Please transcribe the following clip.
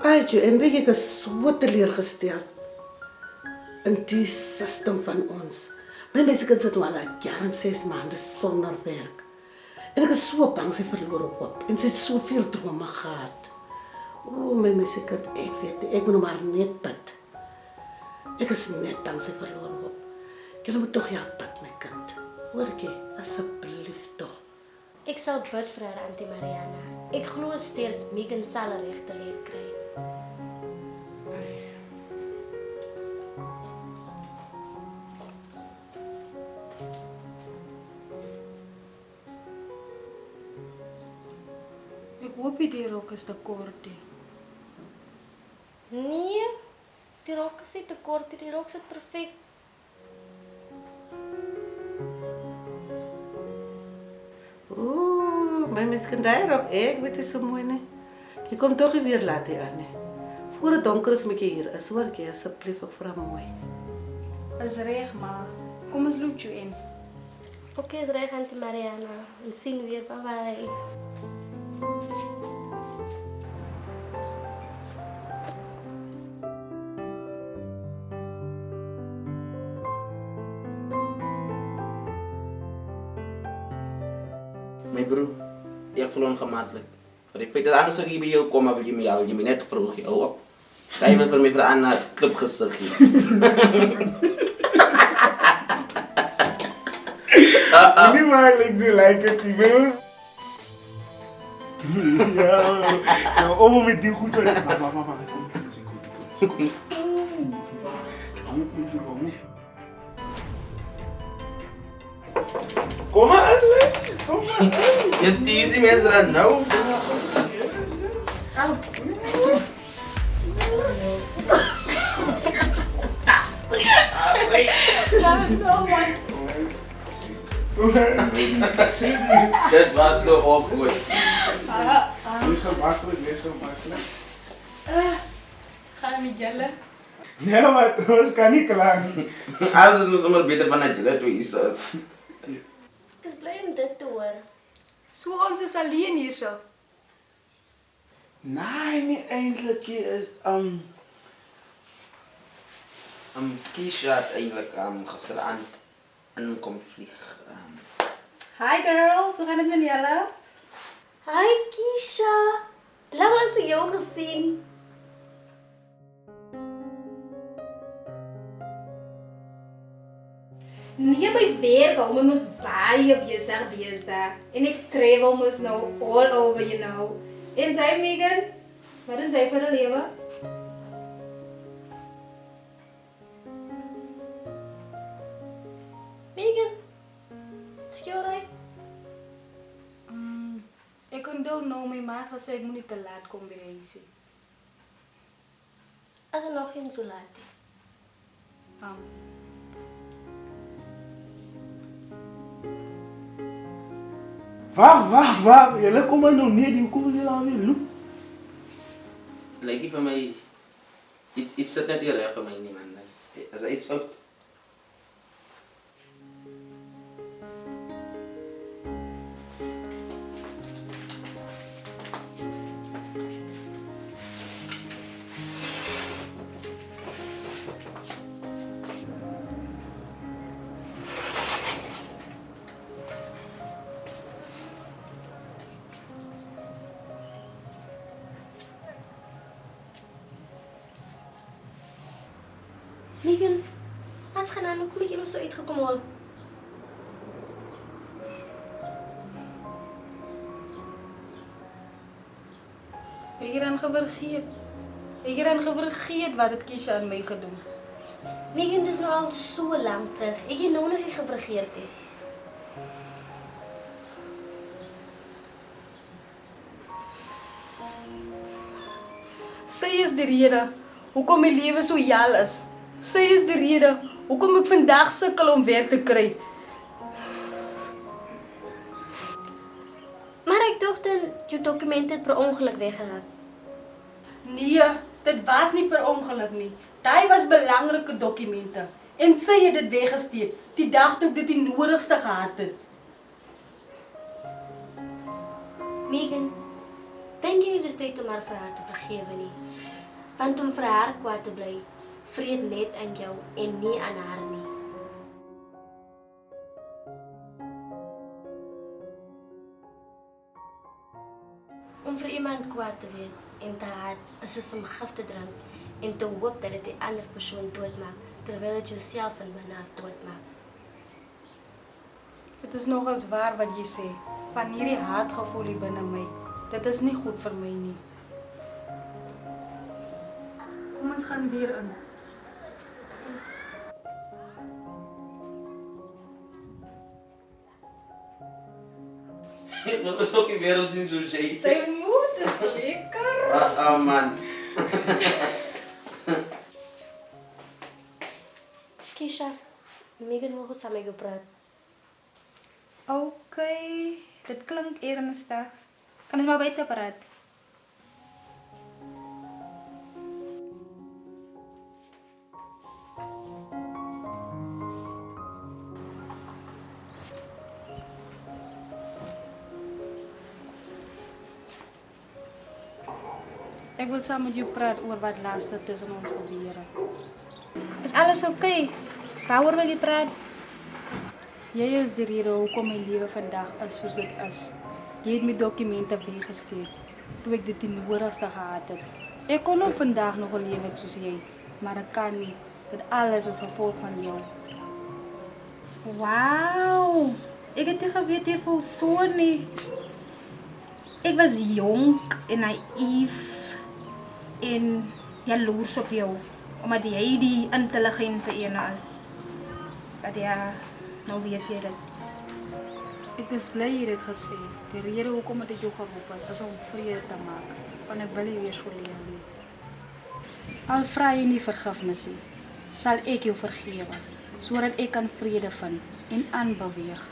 Aitjie, en weet jy, ek is so teleurgestel in die systeem van ons. My meisiekind sit nou al 'n jaar en 6 maande sonder werk. En ek is so bang sy verloor hoop. En sy het soveel drome gehad. O, my meisiekind, ek weet, ek moet nou maar net bid. Ek is net bang sy verloor hoop. Jy moet tog help bid, my kind. Hoor ek, asseblief tog. Ek sal bid vir haar, Auntie Mariana. Ek glo sterk Megan sal 'n regte leer kry. Ek hoop die rok is te kort. Nee, die rok is nie te kort, die rok sit perfek. O, my meisiekind, daai rok, ek weet dit so mooi nie. Jy kom tog nie weer laat hier aan nie. Voor dit donker is moet jy hier is, hoor ek, asseblief, ek vra mooi. Is reg, ma. Kom ons loop jou in. Okay, is reg, Auntie Mariana. En sien weer, bye-bye. My broer, ek voel ongemaklik. Want ek weet dat anders ek hier by jou kom, maar wil jy my net vroeg, hou op. Jy wil vir my vir 'n ander klip gesig hier. Nie maar like so like it, bro. Ja, zo over met die goed. Mama, kom. Kom maar, Alex. Kom maar. Yes, easy mensen dan nou. Dit was nou awkward. Wees zo makkelijk. Ga met julle. Nee, maar ons kan niet klaar. Alles is nog zomaar beter van dat jullie twee is. Ek is bly om dit te hoor. So ons is alleen hierso. Nee, niet eindelijk. Is, Keisha het eigenlijk gisteravond in kom vlieg. Hi girls, hoe gaan dit met julle? Hi, Keisha. Lang vir jou gesien. Nee, my werk hou my mos baie besig deesdae. En ek travel mos nou all over, you know. En jy, Megan? Wat doen jy vir 'n lewe? Megan, is jy alright? Ek onthou nou my ma het gesê ek moet nie te laat kom by die huisie. As er nog geen so laat is. Wacht. Jullie komen nog niet. Hoe komen jullie aan weer loop? Lijkt die van mij... Iets zit net hier recht van mij niet, man. Als er iets fout... Megan, wat gaan aan? Hoe kom jy nou so uitgekom al? Ek het dan gevergeet. Ek het dan gevergeet wat het Keisha aan my gedoen. Megan, dis nou al so lank terug. Ek het nou nog nie gevergeet het. Sy is die rede hoekom my lewe so jal is. Sy is die rede hoekom ek vandag sukkel om werk te kry. Maar ek dink dan jou dokumente het per ongeluk weggeraak. Nee, dit was nie per ongeluk nie. Daai was belangrike dokumente en sy het dit weggesteek die dag toe ek dit die nodigste gehad het. Megan, dink jy dis is tyd om haar vir haar te vergewe nie. Want om vir haar kwaad te bly, vreet net aan jou en nie aan haar nie. Om vir iemand kwaad te wees en te haat is soos om gif te drink en te hoop dat dit die ander persoon doodmaak, terwyl dit jouself van binne af doodmaak. Dit is nogals waar wat jy sê. Van hierdie haatgevoel hier binne my. Dit is nie goed vir my nie. Kom ons gaan weer in. Dat was ook die wereld zien zoals jij. Sy moet is lekker. Man. Keisha, Megan wil saam met jou praat. Okay, dit klink ernstig. Kan ons maar buite praat? Ek wil saam met jou praat oor wat laaste tussen ons gebeur het. Is alles okay? Waaroor wil jy praat? Jy is die rede hoekom my lewe vandag is soos dit is. Jy het my dokumente weggesteek toe ek dit die nodigste gehad het. Ek kon ook vandag nog lewe soos jy, maar ek kan nie. Dit alles is gevolg van jou. Wow, ek het nie geweet jy voel so nie. Ek was jonk en naïef en jaloers op jou, omdat jy die intelligente ene is. Maar ja, nou weet jy dit. Ek is bly jy het dit gesê. Die rede hoekom ek jou geroep het, is om vrede te maak, want ek wil nie weer so leef nie. Al vra jy nie vergifnis nie, sal ek jou vergewe, sodat ek kan vrede vind en aanbeweeg.